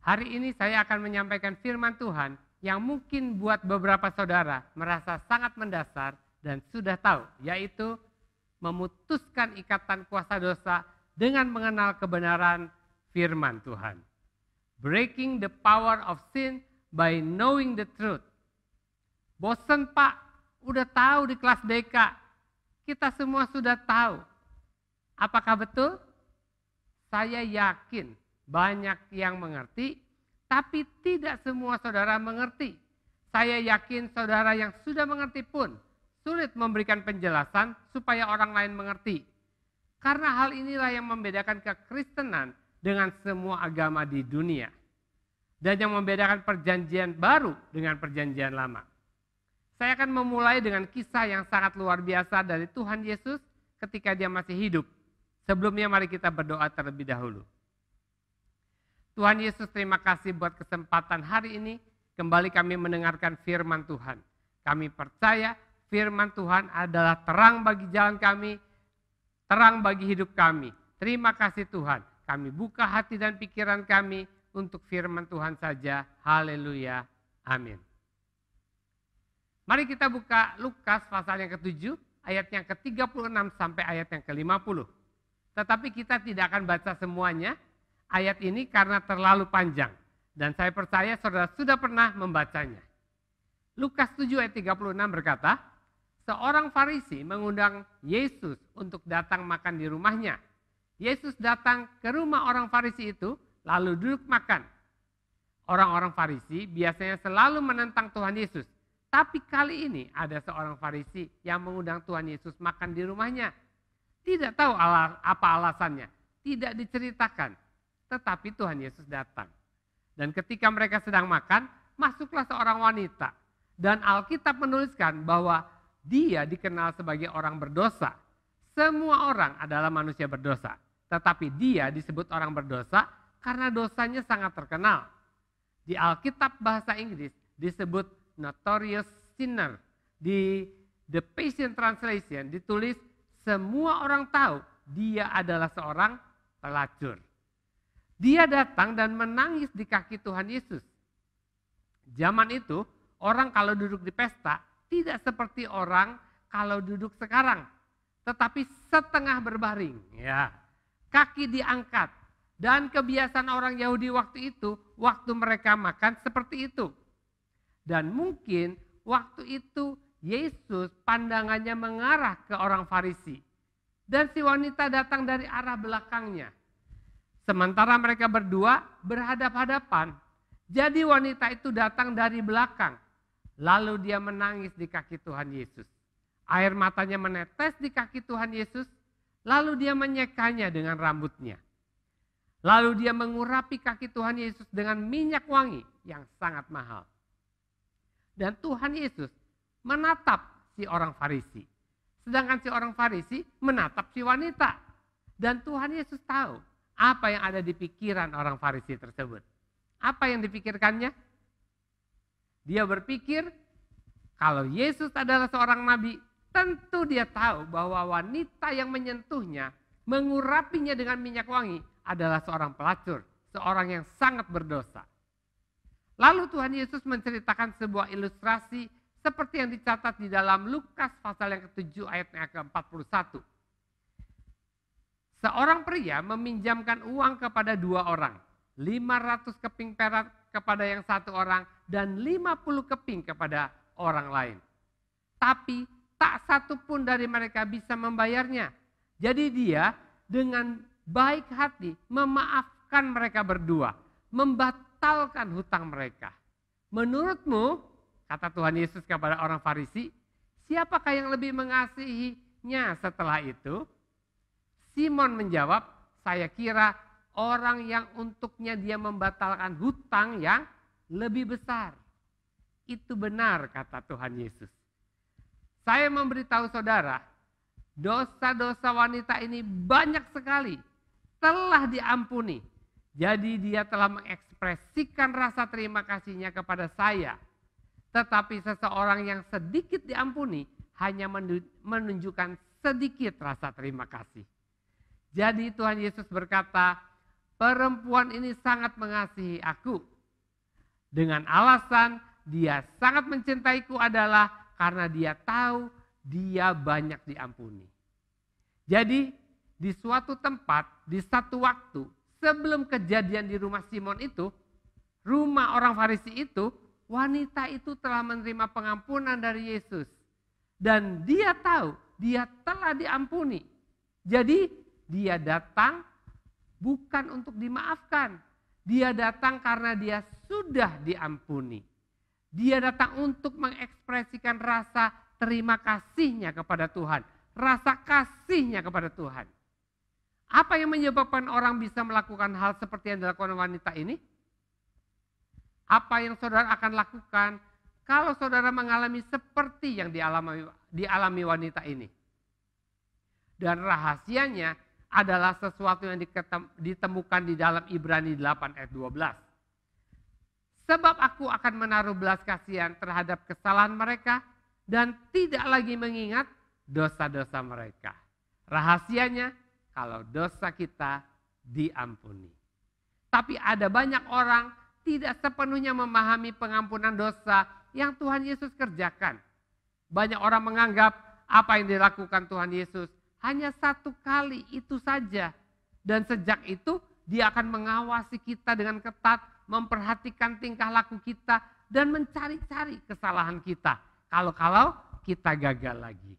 Hari ini saya akan menyampaikan firman Tuhan yang mungkin buat beberapa saudara merasa sangat mendasar dan sudah tahu, yaitu memutuskan ikatan kuasa dosa dengan mengenal kebenaran firman Tuhan. Breaking the power of sin by knowing the truth. Bosen Pak, udah tahu di kelas BK. Kita semua sudah tahu. Apakah betul? Saya yakin banyak yang mengerti, tapi tidak semua saudara mengerti. Saya yakin saudara yang sudah mengerti pun sulit memberikan penjelasan supaya orang lain mengerti. Karena hal inilah yang membedakan kekristenan dengan semua agama di dunia. Dan yang membedakan perjanjian baru dengan perjanjian lama. Saya akan memulai dengan kisah yang sangat luar biasa dari Tuhan Yesus ketika dia masih hidup. Sebelumnya mari kita berdoa terlebih dahulu. Tuhan Yesus, terima kasih buat kesempatan hari ini. Kembali kami mendengarkan firman Tuhan. Kami percaya firman Tuhan adalah terang bagi jalan kami, terang bagi hidup kami. Terima kasih Tuhan. Kami buka hati dan pikiran kami untuk firman Tuhan saja. Haleluya. Amin. Mari kita buka Lukas pasal yang ke-7, ayat yang ke-36 sampai ayat yang ke-50. Tetapi kita tidak akan baca semuanya ayat ini karena terlalu panjang. Dan saya percaya saudara sudah pernah membacanya. Lukas 7 ayat 36 berkata, seorang Farisi mengundang Yesus untuk datang makan di rumahnya. Yesus datang ke rumah orang Farisi itu lalu duduk makan. Orang-orang Farisi biasanya selalu menentang Tuhan Yesus. Tapi kali ini ada seorang Farisi yang mengundang Tuhan Yesus makan di rumahnya. Tidak tahu apa alasannya, tidak diceritakan. Tetapi Tuhan Yesus datang. Dan ketika mereka sedang makan, masuklah seorang wanita. Dan Alkitab menuliskan bahwa dia dikenal sebagai orang berdosa. Semua orang adalah manusia berdosa. Tetapi dia disebut orang berdosa karena dosanya sangat terkenal. Di Alkitab bahasa Inggris disebut notorious sinner. Di The Passion Translation ditulis semua orang tahu dia adalah seorang pelacur. Dia datang dan menangis di kaki Tuhan Yesus. Zaman itu orang kalau duduk di pesta tidak seperti orang kalau duduk sekarang. Tetapi setengah berbaring. Ya, kaki diangkat. Dan kebiasaan orang Yahudi waktu itu, waktu mereka makan seperti itu. Dan mungkin waktu itu Yesus pandangannya mengarah ke orang Farisi. Dan si wanita datang dari arah belakangnya. Sementara mereka berdua berhadap-hadapan. Jadi wanita itu datang dari belakang. Lalu dia menangis di kaki Tuhan Yesus. Air matanya menetes di kaki Tuhan Yesus. Lalu dia menyekanya dengan rambutnya. Lalu dia mengurapi kaki Tuhan Yesus dengan minyak wangi yang sangat mahal. Dan Tuhan Yesus menatap si orang Farisi. Sedangkan si orang Farisi menatap si wanita. Dan Tuhan Yesus tahu apa yang ada di pikiran orang Farisi tersebut. Apa yang dipikirkannya? Dia berpikir kalau Yesus adalah seorang nabi, tentu dia tahu bahwa wanita yang menyentuhnya, mengurapinya dengan minyak wangi adalah seorang pelacur, seorang yang sangat berdosa. Lalu Tuhan Yesus menceritakan sebuah ilustrasi seperti yang dicatat di dalam Lukas pasal yang ke-7 ayat yang ke-41. Seorang pria meminjamkan uang kepada dua orang, 500 keping perak kepada yang satu orang dan 50 keping kepada orang lain. Tapi tak satu pun dari mereka bisa membayarnya. Jadi dia dengan baik hati memaafkan mereka berdua, membatalkan hutang mereka. Menurutmu, kata Tuhan Yesus kepada orang Farisi, siapakah yang lebih mengasihinya setelah itu? Simon menjawab, saya kira orang yang untuknya dia membatalkan hutang yang lebih besar. Itu benar, kata Tuhan Yesus. Saya memberitahu saudara, dosa-dosa wanita ini banyak sekali telah diampuni. Jadi dia telah mengekspresikan rasa terima kasihnya kepada saya. Tetapi seseorang yang sedikit diampuni hanya menunjukkan sedikit rasa terima kasih. Jadi Tuhan Yesus berkata, perempuan ini sangat mengasihi aku. Dengan alasan dia sangat mencintaiku adalah karena dia tahu dia banyak diampuni. Jadi di suatu tempat, di satu waktu, sebelum kejadian di rumah Simon itu, rumah orang Farisi itu, wanita itu telah menerima pengampunan dari Yesus. Dan dia tahu dia telah diampuni. Jadi dia datang bukan untuk dimaafkan. Dia datang karena dia sudah diampuni. Dia datang untuk mengekspresikan rasa terima kasihnya kepada Tuhan. Rasa kasihnya kepada Tuhan. Apa yang menyebabkan orang bisa melakukan hal seperti yang dilakukan wanita ini? Apa yang saudara akan lakukan kalau saudara mengalami seperti yang dialami wanita ini? Dan rahasianya adalah sesuatu yang ditemukan di dalam Ibrani 8 ayat 12. Sebab aku akan menaruh belas kasihan terhadap kesalahan mereka dan tidak lagi mengingat dosa-dosa mereka. Rahasianya kalau dosa kita diampuni. Tapi ada banyak orang tidak sepenuhnya memahami pengampunan dosa yang Tuhan Yesus kerjakan. Banyak orang menganggap apa yang dilakukan Tuhan Yesus hanya satu kali itu saja. Dan sejak itu dia akan mengawasi kita dengan ketat, memperhatikan tingkah laku kita dan mencari-cari kesalahan kita. Kalau kita gagal lagi.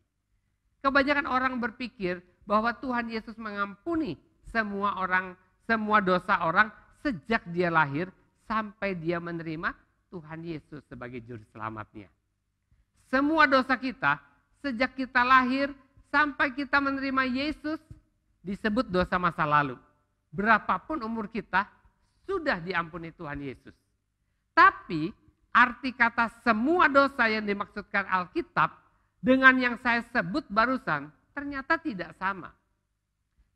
Kebanyakan orang berpikir bahwa Tuhan Yesus mengampuni semua dosa orang sejak dia lahir sampai dia menerima Tuhan Yesus sebagai juru selamatnya. Semua dosa kita sejak kita lahir sampai kita menerima Yesus disebut dosa masa lalu. Berapapun umur kita sudah diampuni Tuhan Yesus. Tapi arti kata semua dosa yang dimaksudkan Alkitab dengan yang saya sebut barusan ternyata tidak sama.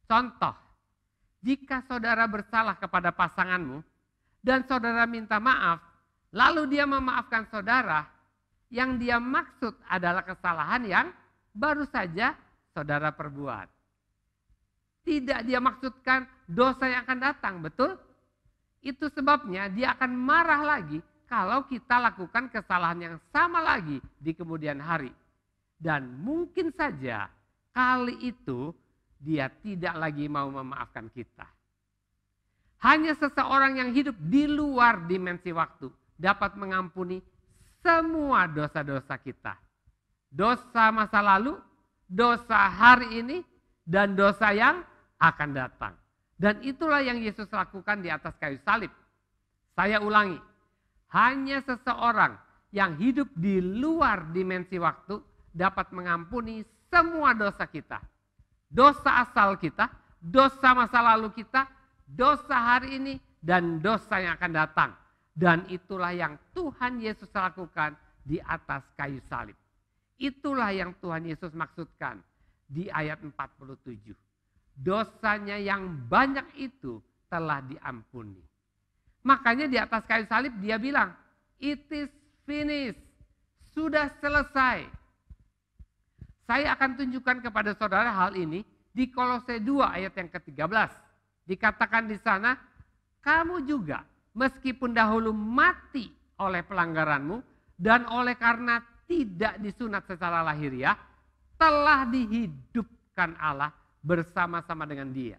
Contoh, jika saudara bersalah kepada pasanganmu dan saudara minta maaf, lalu dia memaafkan saudara, yang dia maksud adalah kesalahan yang baru saja saudara perbuat. Tidak dia maksudkan dosa yang akan datang, betul? Itu sebabnya dia akan marah lagi kalau kita lakukan kesalahan yang sama lagi di kemudian hari. Dan mungkin saja kali itu dia tidak lagi mau memaafkan kita. Hanya seseorang yang hidup di luar dimensi waktu dapat mengampuni semua dosa-dosa kita. Dosa masa lalu, dosa hari ini, dan dosa yang akan datang. Dan itulah yang Yesus lakukan di atas kayu salib. Saya ulangi, hanya seseorang yang hidup di luar dimensi waktu dapat mengampuni semua dosa kita. Dosa asal kita, dosa masa lalu kita, dosa hari ini, dan dosa yang akan datang. Dan itulah yang Tuhan Yesus lakukan di atas kayu salib. Itulah yang Tuhan Yesus maksudkan di ayat 47. Dosanya yang banyak itu telah diampuni. Makanya di atas kayu salib dia bilang, it is finished, sudah selesai. Saya akan tunjukkan kepada saudara hal ini di Kolose 2 ayat yang ke-13. Dikatakan di sana, kamu juga meskipun dahulu mati oleh pelanggaranmu dan oleh karena tidak disunat secara lahiriah, telah dihidupkan Allah bersama-sama dengan Dia.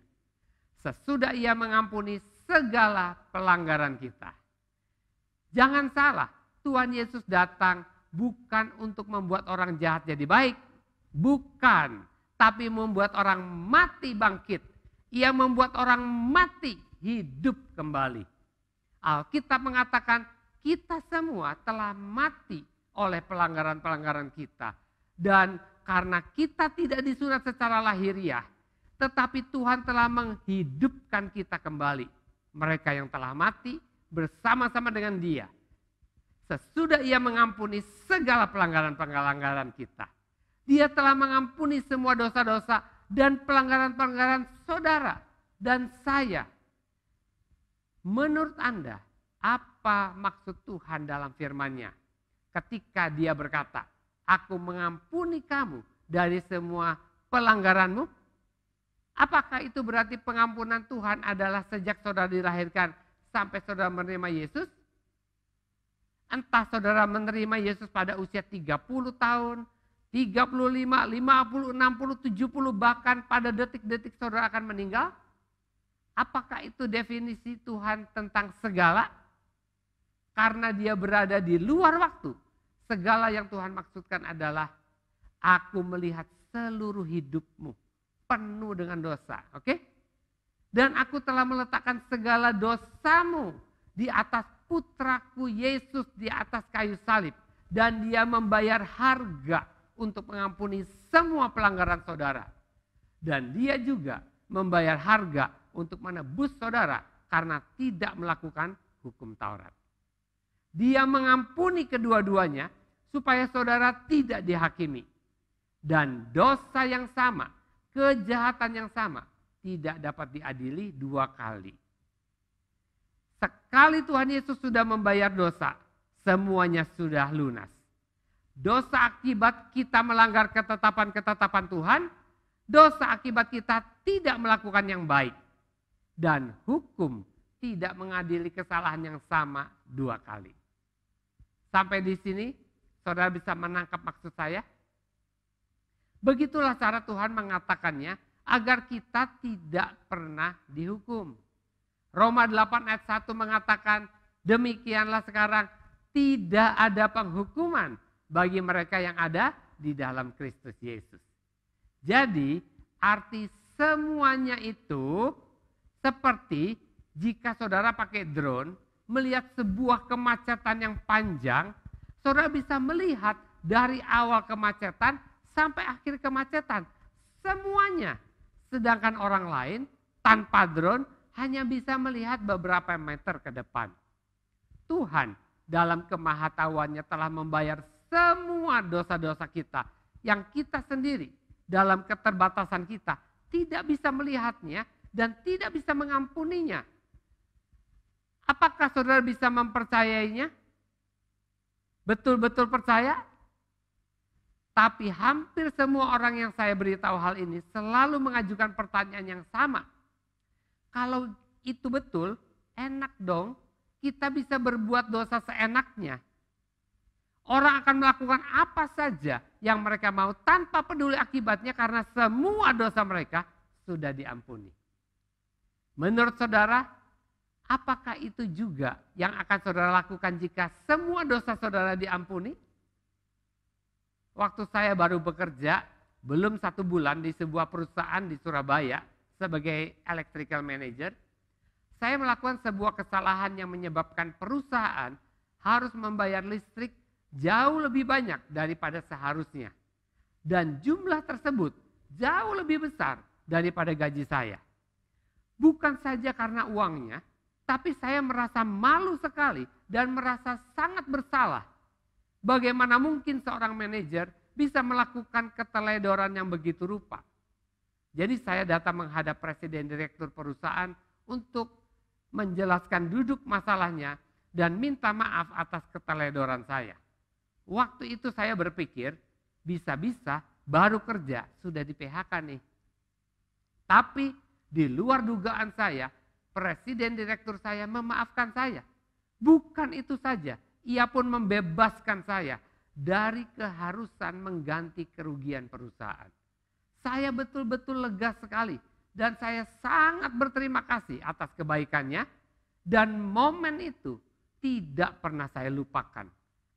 Sesudah Ia mengampuni segala pelanggaran kita. Jangan salah, Tuhan Yesus datang bukan untuk membuat orang jahat jadi baik. Bukan, tapi membuat orang mati bangkit. Ia membuat orang mati hidup kembali. Alkitab mengatakan kita semua telah mati oleh pelanggaran-pelanggaran kita. Dan karena kita tidak disunat secara lahiriah, tetapi Tuhan telah menghidupkan kita kembali. Mereka yang telah mati bersama-sama dengan Dia. Sesudah Ia mengampuni segala pelanggaran-pelanggaran kita. Dia telah mengampuni semua dosa-dosa dan pelanggaran-pelanggaran saudara dan saya. Menurut Anda, apa maksud Tuhan dalam firman-Nya? Ketika Dia berkata, aku mengampuni kamu dari semua pelanggaranmu. Apakah itu berarti pengampunan Tuhan adalah sejak saudara dilahirkan sampai saudara menerima Yesus? Entah saudara menerima Yesus pada usia 30 tahun, 35, 50, 60, 70, bahkan pada detik-detik saudara akan meninggal? Apakah itu definisi Tuhan tentang segala? Karena dia berada di luar waktu. Segala yang Tuhan maksudkan adalah aku melihat seluruh hidupmu penuh dengan dosa. Oke? Dan aku telah meletakkan segala dosamu di atas putraku Yesus di atas kayu salib. Dan dia membayar harga untuk mengampuni semua pelanggaran saudara. Dan dia juga membayar harga untuk menebus saudara karena tidak melakukan hukum Taurat. Dia mengampuni kedua-duanya supaya saudara tidak dihakimi. Dan dosa yang sama, kejahatan yang sama tidak dapat diadili dua kali. Sekali Tuhan Yesus sudah membayar dosa, semuanya sudah lunas. Dosa akibat kita melanggar ketetapan-ketetapan Tuhan, dosa akibat kita tidak melakukan yang baik. Dan hukum tidak mengadili kesalahan yang sama dua kali. Sampai di sini, saudara bisa menangkap maksud saya? Begitulah cara Tuhan mengatakannya agar kita tidak pernah dihukum. Roma 8 ayat 1 mengatakan, demikianlah sekarang tidak ada penghukuman bagi mereka yang ada di dalam Kristus Yesus. Jadi arti semuanya itu seperti jika saudara pakai drone melihat sebuah kemacetan yang panjang, saudara bisa melihat dari awal kemacetan sampai akhir kemacetan. Semuanya. Sedangkan orang lain tanpa drone hanya bisa melihat beberapa meter ke depan. Tuhan dalam kemahatauannya telah membayar semua dosa-dosa kita yang kita sendiri dalam keterbatasan kita tidak bisa melihatnya dan tidak bisa mengampuninya. Apakah saudara bisa mempercayainya? Betul-betul percaya? Tapi hampir semua orang yang saya beritahu hal ini selalu mengajukan pertanyaan yang sama. Kalau itu betul, enak dong kita bisa berbuat dosa seenaknya. Orang akan melakukan apa saja yang mereka mau tanpa peduli akibatnya karena semua dosa mereka sudah diampuni. Menurut saudara, apakah itu juga yang akan saudara lakukan jika semua dosa saudara diampuni? Waktu saya baru bekerja, belum 1 bulan di sebuah perusahaan di Surabaya sebagai electrical manager, saya melakukan sebuah kesalahan yang menyebabkan perusahaan harus membayar listrik jauh lebih banyak daripada seharusnya. Dan jumlah tersebut jauh lebih besar daripada gaji saya. Bukan saja karena uangnya, tapi saya merasa malu sekali dan merasa sangat bersalah. Bagaimana mungkin seorang manajer bisa melakukan keteledoran yang begitu rupa? Jadi saya datang menghadap presiden direktur perusahaan untuk menjelaskan duduk masalahnya dan minta maaf atas keteledoran saya. Waktu itu saya berpikir, bisa-bisa baru kerja sudah di PHK nih. Tapi di luar dugaan saya, presiden direktur saya memaafkan saya. Bukan itu saja, ia pun membebaskan saya dari keharusan mengganti kerugian perusahaan. Saya betul-betul lega sekali dan saya sangat berterima kasih atas kebaikannya. Dan momen itu tidak pernah saya lupakan.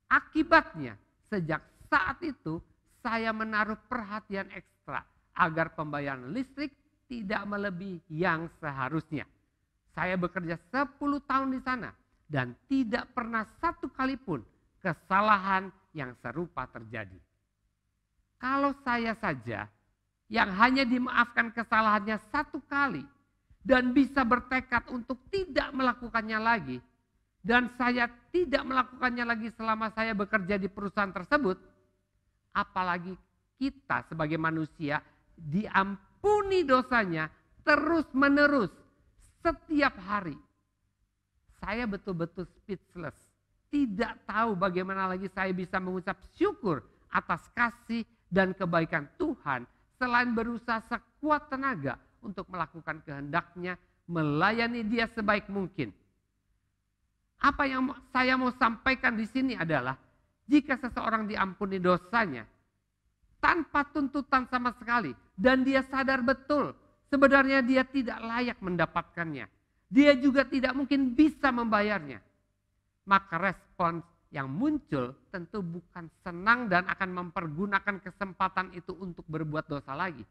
Akibatnya sejak saat itu saya menaruh perhatian ekstra agar pembayaran listrik tidak melebihi yang seharusnya. Saya bekerja 10 tahun di sana dan tidak pernah satu kali pun kesalahan yang serupa terjadi. Kalau saya saja yang hanya dimaafkan kesalahannya 1 kali dan bisa bertekad untuk tidak melakukannya lagi, dan saya tidak melakukannya lagi selama saya bekerja di perusahaan tersebut, apalagi kita sebagai manusia diampuni dosanya terus menerus setiap hari. Saya betul-betul speechless. Tidak tahu bagaimana lagi saya bisa mengucap syukur atas kasih dan kebaikan Tuhan selain berusaha sekuat tenaga untuk melakukan kehendaknya, melayani dia sebaik mungkin. Apa yang saya mau sampaikan di sini adalah, jika seseorang diampuni dosanya tanpa tuntutan sama sekali, dan dia sadar betul sebenarnya dia tidak layak mendapatkannya, dia juga tidak mungkin bisa membayarnya, maka respons yang muncul tentu bukan senang dan akan mempergunakan kesempatan itu untuk berbuat dosa lagi.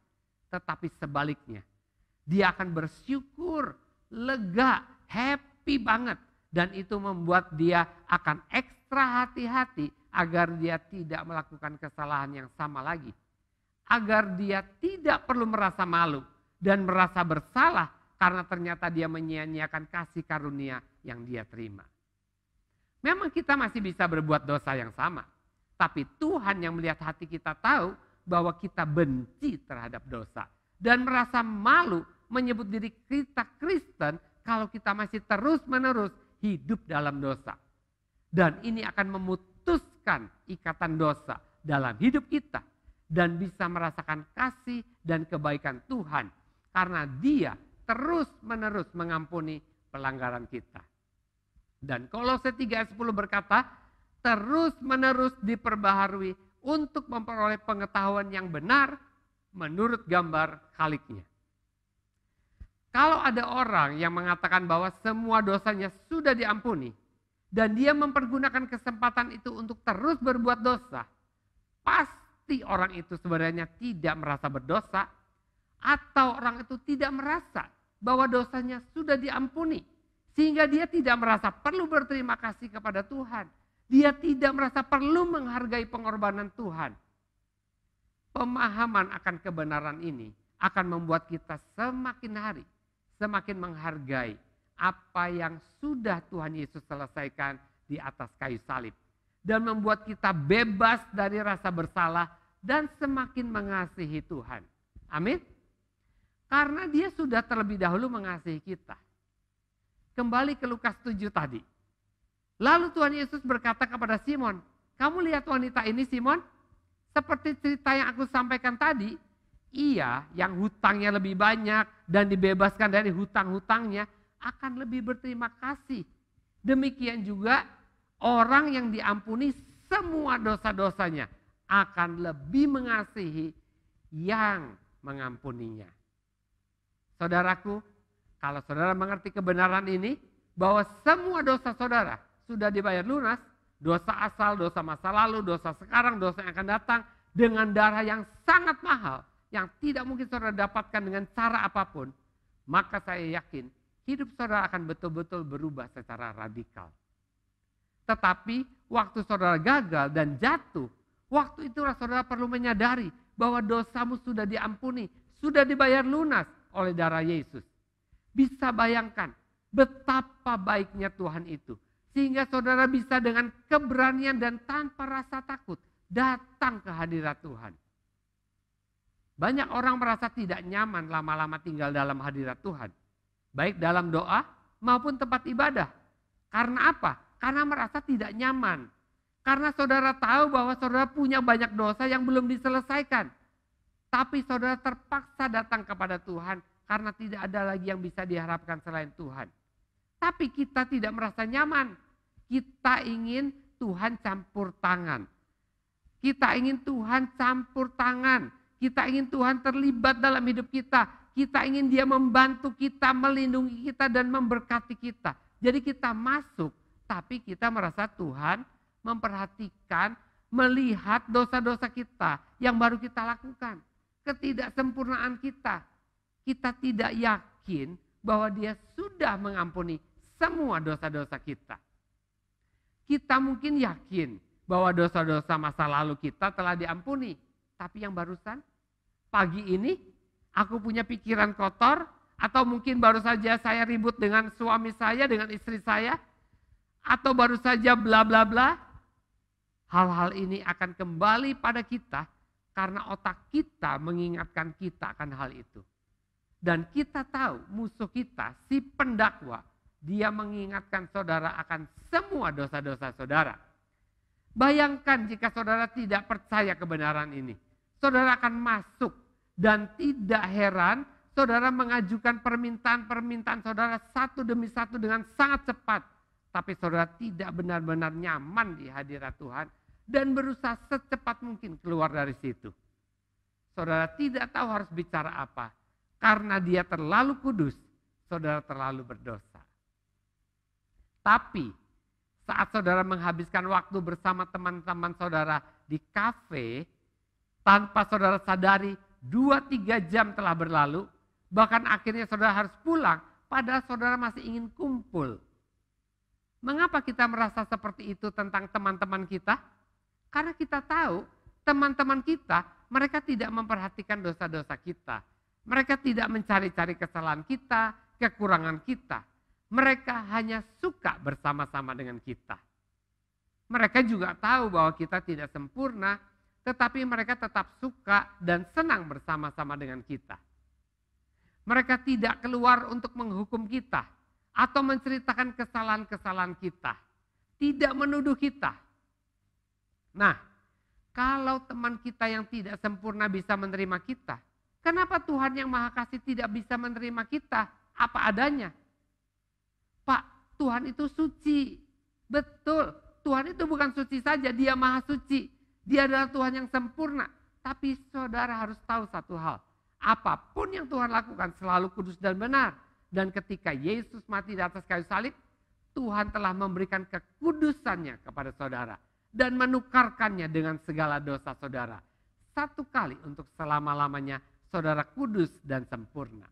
Tetapi sebaliknya, dia akan bersyukur, lega, happy banget. Dan itu membuat dia akan ekstra hati-hati agar dia tidak melakukan kesalahan yang sama lagi. Agar dia tidak perlu merasa malu dan merasa bersalah karena ternyata dia menyia-nyiakan kasih karunia yang dia terima. Memang kita masih bisa berbuat dosa yang sama. Tapi Tuhan yang melihat hati kita tahu bahwa kita benci terhadap dosa. Dan merasa malu menyebut diri kita Kristen kalau kita masih terus-menerus hidup dalam dosa. Dan ini akan memutuskan ikatan dosa dalam hidup kita. Dan bisa merasakan kasih dan kebaikan Tuhan. Karena Dia terus-menerus mengampuni pelanggaran kita. Dan Kolose 3 ayat 10 berkata, terus-menerus diperbaharui untuk memperoleh pengetahuan yang benar menurut gambar Khaliknya. Kalau ada orang yang mengatakan bahwa semua dosanya sudah diampuni dan dia mempergunakan kesempatan itu untuk terus berbuat dosa, pasti orang itu sebenarnya tidak merasa berdosa atau orang itu tidak merasa bahwa dosanya sudah diampuni sehingga dia tidak merasa perlu berterima kasih kepada Tuhan. Dia tidak merasa perlu menghargai pengorbanan Tuhan. Pemahaman akan kebenaran ini akan membuat kita semakin hari semakin menghargai apa yang sudah Tuhan Yesus selesaikan di atas kayu salib. Dan membuat kita bebas dari rasa bersalah dan semakin mengasihi Tuhan. Amin. Karena Dia sudah terlebih dahulu mengasihi kita. Kembali ke Lukas 7 tadi. Lalu Tuhan Yesus berkata kepada Simon, kamu lihat wanita ini Simon? Seperti cerita yang aku sampaikan tadi, ia yang hutangnya lebih banyak dan dibebaskan dari hutang-hutangnya akan lebih berterima kasih. Demikian juga orang yang diampuni semua dosa-dosanya akan lebih mengasihi yang mengampuninya. Saudaraku, kalau saudara mengerti kebenaran ini, bahwa semua dosa saudara sudah dibayar lunas, dosa asal, dosa masa lalu, dosa sekarang, dosa yang akan datang, dengan darah yang sangat mahal, yang tidak mungkin saudara dapatkan dengan cara apapun, maka saya yakin hidup saudara akan betul-betul berubah secara radikal. Tetapi waktu saudara gagal dan jatuh, waktu itulah saudara perlu menyadari bahwa dosamu sudah diampuni, sudah dibayar lunas oleh darah Yesus. Bisa bayangkan betapa baiknya Tuhan itu. Sehingga saudara bisa dengan keberanian dan tanpa rasa takut datang ke hadirat Tuhan. Banyak orang merasa tidak nyaman lama-lama tinggal dalam hadirat Tuhan. Baik dalam doa maupun tempat ibadah. Karena apa? Karena merasa tidak nyaman. Karena saudara tahu bahwa saudara punya banyak dosa yang belum diselesaikan. Tapi saudara terpaksa datang kepada Tuhan karena tidak ada lagi yang bisa diharapkan selain Tuhan. Tapi kita tidak merasa nyaman. Kita ingin Tuhan campur tangan. Kita ingin Tuhan campur tangan. Kita ingin Tuhan terlibat dalam hidup kita. Kita ingin Dia membantu kita, melindungi kita dan memberkati kita. Jadi kita masuk, tapi kita merasa Tuhan memperhatikan, melihat dosa-dosa kita yang baru kita lakukan. Ketidaksempurnaan kita. Kita tidak yakin bahwa Dia sudah mengampuni semua dosa-dosa kita. Kita mungkin yakin bahwa dosa-dosa masa lalu kita telah diampuni. Tapi yang barusan, pagi ini aku punya pikiran kotor, atau mungkin baru saja saya ribut dengan suami saya, dengan istri saya, atau baru saja bla bla bla. Hal-hal ini akan kembali pada kita karena otak kita mengingatkan kita akan hal itu. Dan kita tahu musuh kita, si pendakwa, dia mengingatkan saudara akan semua dosa-dosa saudara. Bayangkan jika saudara tidak percaya kebenaran ini. Saudara akan masuk dan tidak heran saudara mengajukan permintaan-permintaan saudara satu demi satu dengan sangat cepat. Tapi saudara tidak benar-benar nyaman di hadirat Tuhan dan berusaha secepat mungkin keluar dari situ. Saudara tidak tahu harus bicara apa. Karena dia terlalu kudus, saudara terlalu berdosa. Tapi saat saudara menghabiskan waktu bersama teman-teman saudara di kafe, tanpa saudara sadari 2-3 jam telah berlalu, bahkan akhirnya saudara harus pulang, padahal saudara masih ingin kumpul. Mengapa kita merasa seperti itu tentang teman-teman kita? Karena kita tahu teman-teman kita, mereka tidak memperhatikan dosa-dosa kita. Mereka tidak mencari-cari kesalahan kita, kekurangan kita. Mereka hanya suka bersama-sama dengan kita. Mereka juga tahu bahwa kita tidak sempurna, tetapi mereka tetap suka dan senang bersama-sama dengan kita. Mereka tidak keluar untuk menghukum kita atau menceritakan kesalahan-kesalahan kita. Tidak menuduh kita. Nah, kalau teman kita yang tidak sempurna bisa menerima kita, kenapa Tuhan yang Maha Kasih tidak bisa menerima kita apa adanya? Pak, Tuhan itu suci. Betul, Tuhan itu bukan suci saja, Dia Maha Suci. Dia adalah Tuhan yang sempurna. Tapi saudara harus tahu satu hal. Apapun yang Tuhan lakukan selalu kudus dan benar. Dan ketika Yesus mati di atas kayu salib, Tuhan telah memberikan kekudusannya kepada saudara. Dan menukarkannya dengan segala dosa saudara. Satu kali untuk selama-lamanya saudara kudus dan sempurna.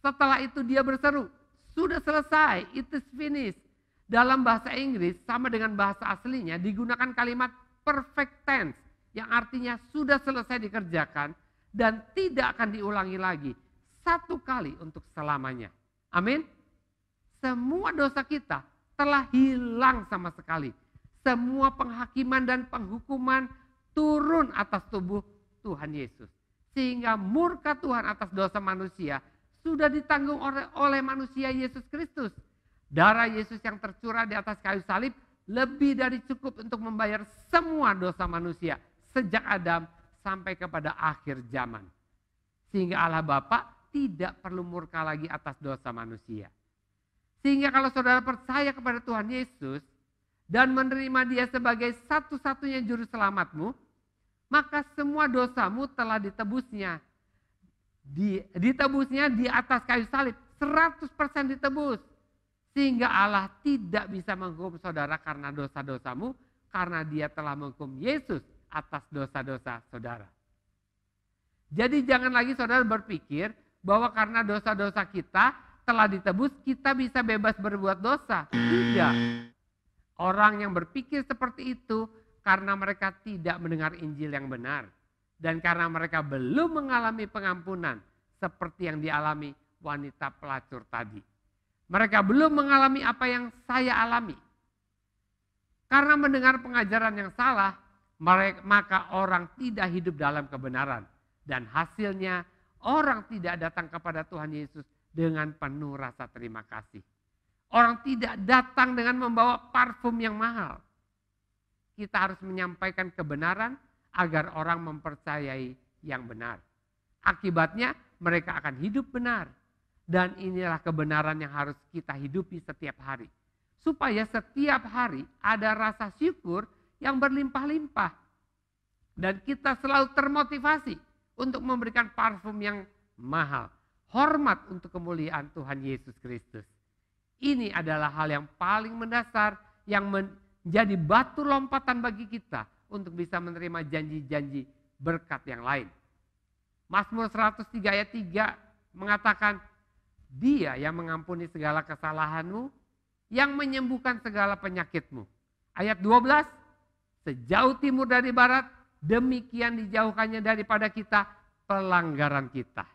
Setelah itu dia berseru, sudah selesai, it is finished. Dalam bahasa Inggris sama dengan bahasa aslinya digunakan kalimat perfect tense yang artinya sudah selesai dikerjakan dan tidak akan diulangi lagi. Satu kali untuk selamanya. Amin. Semua dosa kita telah hilang sama sekali. Semua penghakiman dan penghukuman turun atas tubuh Tuhan Yesus. Sehingga murka Tuhan atas dosa manusia sudah ditanggung oleh manusia Yesus Kristus. Darah Yesus yang tercurah di atas kayu salib lebih dari cukup untuk membayar semua dosa manusia sejak Adam sampai kepada akhir zaman. Sehingga Allah Bapa tidak perlu murka lagi atas dosa manusia. Sehingga kalau saudara percaya kepada Tuhan Yesus dan menerima Dia sebagai satu-satunya juru selamatmu, maka semua dosamu telah ditebusnya. Ditebusnya di atas kayu salib, 100% ditebus. Sehingga Allah tidak bisa menghukum saudara karena dosa-dosamu, karena Dia telah menghukum Yesus atas dosa-dosa saudara. Jadi jangan lagi saudara berpikir bahwa karena dosa-dosa kita telah ditebus, kita bisa bebas berbuat dosa. Tidak. Orang yang berpikir seperti itu karena mereka tidak mendengar Injil yang benar. Dan karena mereka belum mengalami pengampunan seperti yang dialami wanita pelacur tadi. Mereka belum mengalami apa yang saya alami. Karena mendengar pengajaran yang salah, maka orang tidak hidup dalam kebenaran. Dan hasilnya orang tidak datang kepada Tuhan Yesus dengan penuh rasa terima kasih. Orang tidak datang dengan membawa parfum yang mahal. Kita harus menyampaikan kebenaran agar orang mempercayai yang benar. Akibatnya mereka akan hidup benar. Dan inilah kebenaran yang harus kita hidupi setiap hari. Supaya setiap hari ada rasa syukur yang berlimpah-limpah. Dan kita selalu termotivasi untuk memberikan parfum yang mahal. Hormat untuk kemuliaan Tuhan Yesus Kristus. Ini adalah hal yang paling mendasar yang menjadi batu lompatan bagi kita untuk bisa menerima janji-janji berkat yang lain. Mazmur 103 ayat 3 mengatakan, Dia yang mengampuni segala kesalahanmu, yang menyembuhkan segala penyakitmu. Ayat 12, sejauh timur dari barat, demikian dijauhkannya daripada kita pelanggaran kita.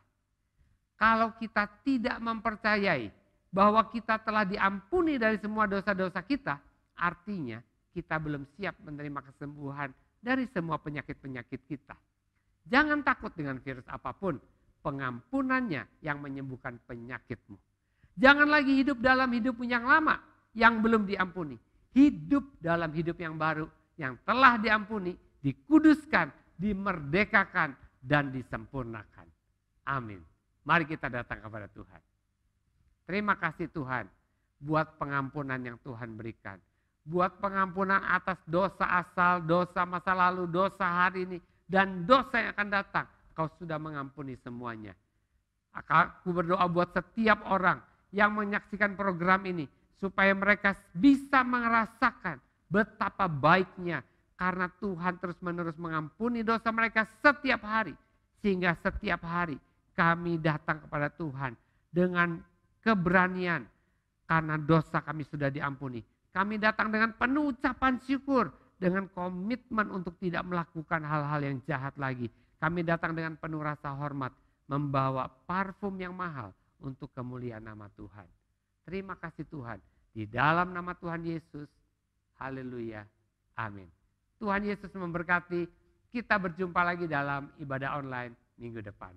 Kalau kita tidak mempercayai bahwa kita telah diampuni dari semua dosa-dosa kita, artinya kita belum siap menerima kesembuhan dari semua penyakit-penyakit kita. Jangan takut dengan virus apapun. Pengampunannya yang menyembuhkan penyakitmu. Jangan lagi hidup dalam hidupmu yang lama yang belum diampuni. Hidup dalam hidup yang baru yang telah diampuni, dikuduskan, dimerdekakan, dan disempurnakan. Amin. Mari kita datang kepada Tuhan. Terima kasih Tuhan buat pengampunan yang Tuhan berikan. Buat pengampunan atas dosa asal, dosa masa lalu, dosa hari ini, dan dosa yang akan datang. Kau sudah mengampuni semuanya. Aku berdoa buat setiap orang yang menyaksikan program ini, supaya mereka bisa merasakan betapa baiknya karena Tuhan terus-menerus mengampuni dosa mereka setiap hari. Sehingga setiap hari kami datang kepada Tuhan dengan keberanian karena dosa kami sudah diampuni. Kami datang dengan penuh ucapan syukur, dengan komitmen untuk tidak melakukan hal-hal yang jahat lagi. Kami datang dengan penuh rasa hormat, membawa parfum yang mahal untuk kemuliaan nama Tuhan. Terima kasih Tuhan. Di dalam nama Tuhan Yesus, haleluya, amin. Tuhan Yesus memberkati. Kita berjumpa lagi dalam ibadah online minggu depan.